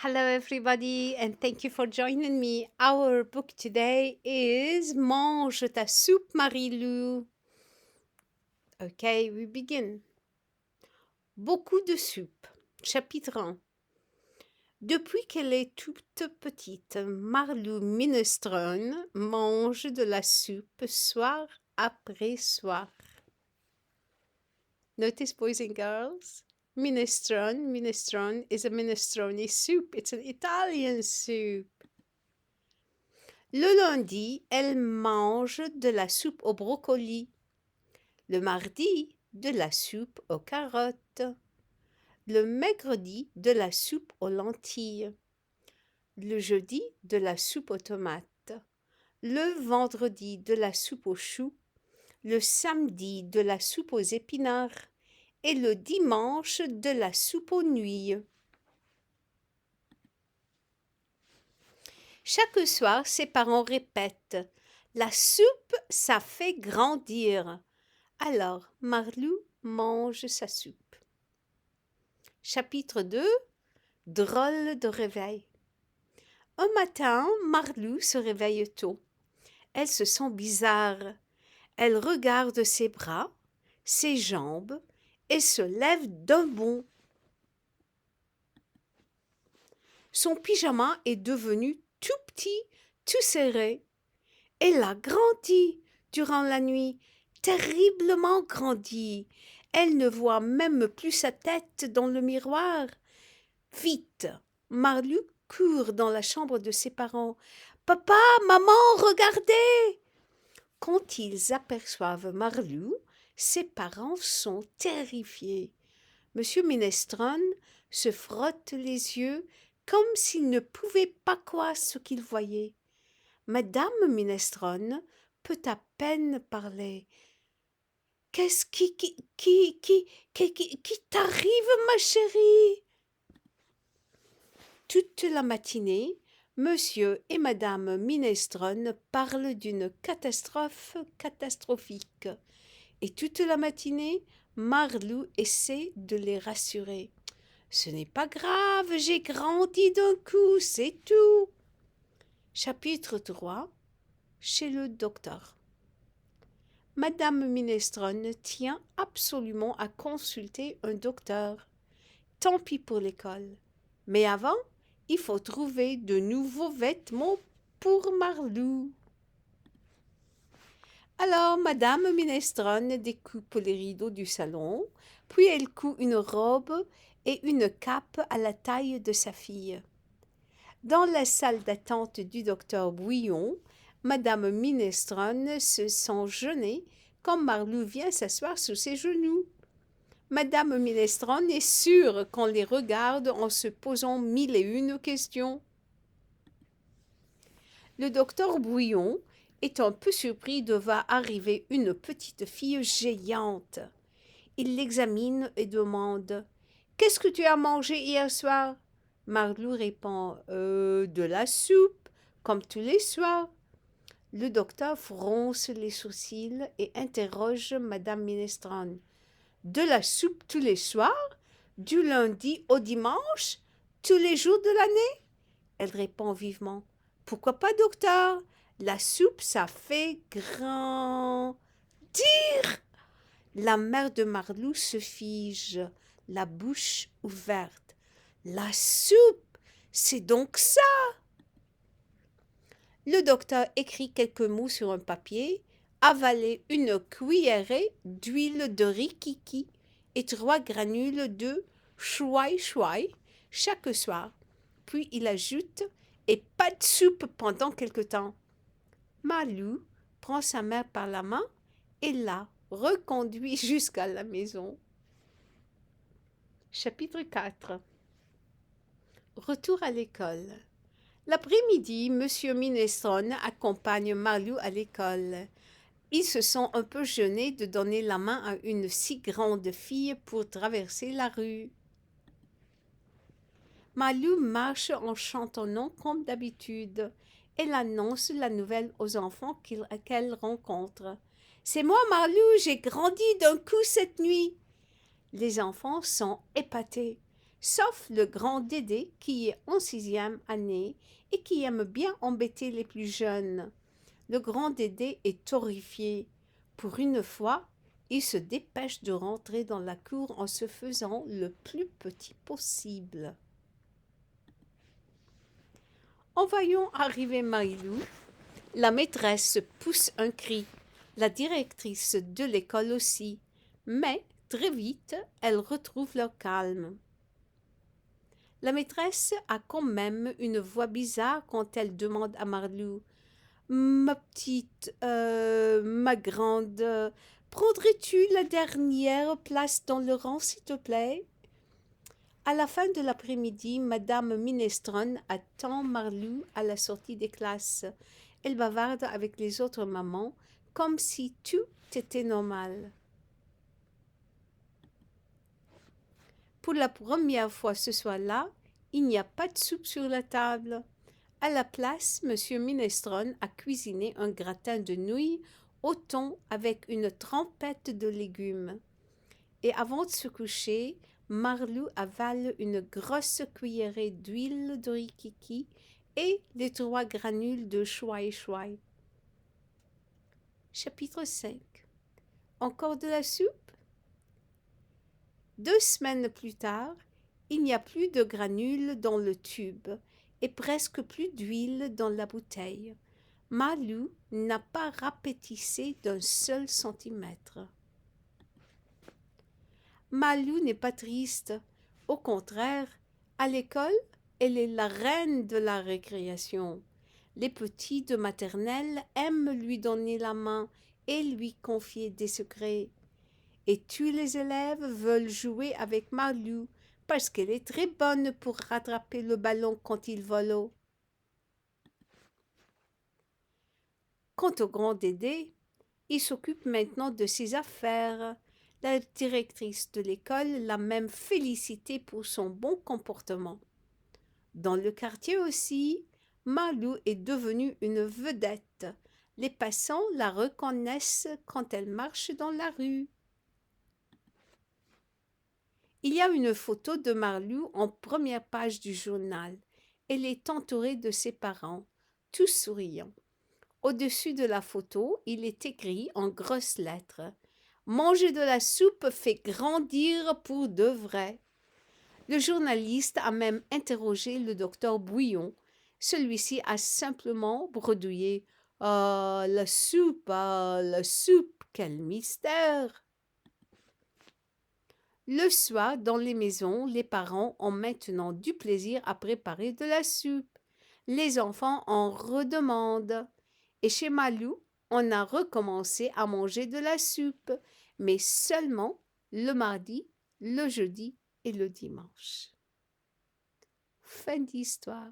Hello, everybody, and thank you for joining me. Our book today is Mange ta soupe, Marie-Lou. Okay, we begin. Beaucoup de soupe. Chapitre 1. Depuis qu'elle est toute petite, Marlou Minestrone mange de la soupe soir après soir. Notice, boys and girls, minestrone is a minestrone soup. It's an Italian soup. Le lundi, elle mange de la soupe au brocoli. Le mardi, de la soupe aux carottes. Le mercredi, de la soupe aux lentilles. Le jeudi, de la soupe aux tomates. Le vendredi, de la soupe aux choux. Le samedi, de la soupe aux épinards. Et le dimanche, de la soupe aux nouilles. Chaque soir, ses parents répètent: la soupe, ça fait grandir. Alors, Marlou mange sa soupe. Chapitre 2. Drôle de réveil. Un matin, Marlou se réveille tôt. Elle se sent bizarre. Elle regarde ses bras, ses jambes et se lève d'un bond. Son pyjama est devenu tout petit, tout serré. Elle a grandi durant la nuit, terriblement grandi. Elle ne voit même plus sa tête dans le miroir. Vite, Marlou court dans la chambre de ses parents. Papa, maman, regardez! Quand ils aperçoivent Marlou, ses parents sont terrifiés. Monsieur Minestrone se frotte les yeux comme s'il ne pouvait pas croire ce qu'il voyait. Madame Minestrone peut à peine parler. Qu'est-ce qui t'arrive, ma chérie? Toute la matinée, monsieur et madame Minestrone parlent d'une catastrophe catastrophique. Et toute la matinée, Marlou essaie de les rassurer. Ce n'est pas grave, j'ai grandi d'un coup, c'est tout. Chapitre 3. Chez le docteur. Madame Minestrone tient absolument à consulter un docteur. Tant pis pour l'école. Mais avant, il faut trouver de nouveaux vêtements pour Marlou. Alors, Madame Minestrone découpe les rideaux du salon, puis elle coud une robe et une cape à la taille de sa fille. Dans la salle d'attente du docteur Bouillon, Madame Minestrone se sent gênée quand Marlou vient s'asseoir sous ses genoux. Madame Minestrone est sûre qu'on les regarde en se posant mille et une questions. Le docteur Bouillon est un peu surpris de voir arriver une petite fille géante. Il l'examine et demande: Qu'est-ce que tu as mangé hier soir? Marlou répond: De la soupe, comme tous les soirs. Le docteur fronce les sourcils et interroge Madame Minestrone. De la soupe tous les soirs? Du lundi au dimanche? Tous les jours de l'année? Elle répond vivement: Pourquoi pas, docteur? La soupe, ça fait grandir. La mère de Marlou se fige, la bouche ouverte. La soupe, c'est donc ça? Le docteur écrit quelques mots sur un papier, avalait une cuillerée d'huile de rikiki et 3 granules de chouai-chouai chaque soir. Puis il ajoute: et pas de soupe pendant quelque temps. Marlou prend sa mère par la main et la reconduit jusqu'à la maison. Chapitre 4. Retour à l'école. L'après-midi, monsieur Minestrone accompagne Marlou à l'école. Ils se sont un peu gênés de donner la main à une si grande fille pour traverser la rue. Marlou marche en chantonnant comme d'habitude. Elle annonce la nouvelle aux enfants qu'elle rencontre. C'est moi, Marlou, j'ai grandi d'un coup cette nuit. Les enfants sont épatés. sauf le grand Dédé qui est en sixième année et qui aime bien embêter les plus jeunes. Le grand Dédé est horrifié. Pour une fois, il se dépêche de rentrer dans la cour en se faisant le plus petit possible. En voyant arriver Marilou, la maîtresse pousse un cri, la directrice de l'école aussi, mais très vite, elle retrouve leur calme. La maîtresse a quand même une voix bizarre quand elle demande à Marilou: Ma petite, ma grande, prendrais-tu la dernière place dans le rang, s'il te plaît? À la fin de l'après-midi, Madame Minestrone attend Marlou à la sortie des classes. Elle bavarde avec les autres mamans comme si tout était normal. Pour la première fois ce soir-là, il n'y a pas de soupe sur la table. À la place, Monsieur Minestrone a cuisiné un gratin de nouilles au thon avec une trempette de légumes. Et avant de se coucher, Marlou avale une grosse cuillerée d'huile de rikiki et les 3 granules de chouai-chouai. Chapitre 5. Encore de la soupe? 2 semaines plus tard, il n'y a plus de granules dans le tube et presque plus d'huile dans la bouteille. Marlou n'a pas rapétissé d'un seul centimètre. Marlou n'est pas triste. Au contraire, à l'école, elle est la reine de la récréation. Les petits de maternelle aiment lui donner la main et lui confier des secrets. Et tous les élèves veulent jouer avec Marlou parce qu'elle est très bonne pour rattraper le ballon quand il vole haut. Quant au grand Dédé, il s'occupe maintenant de ses affaires. La directrice de l'école l'a même félicité pour son bon comportement. Dans le quartier aussi, Marlou est devenue une vedette. Les passants la reconnaissent quand elle marche dans la rue. Il y a une photo de Marlou en première page du journal. Elle est entourée de ses parents, tous souriants. Au-dessus de la photo, il est écrit en grosses lettres: Manger de la soupe fait grandir pour de vrai. Le journaliste a même interrogé le docteur Bouillon. Celui-ci a simplement bredouillé: Ah, la soupe, quel mystère! Le soir, dans les maisons, les parents ont maintenant du plaisir à préparer de la soupe. Les enfants en redemandent. Et chez Malou, on a recommencé à manger de la soupe, mais seulement le mardi, le jeudi et le dimanche. Fin d'histoire.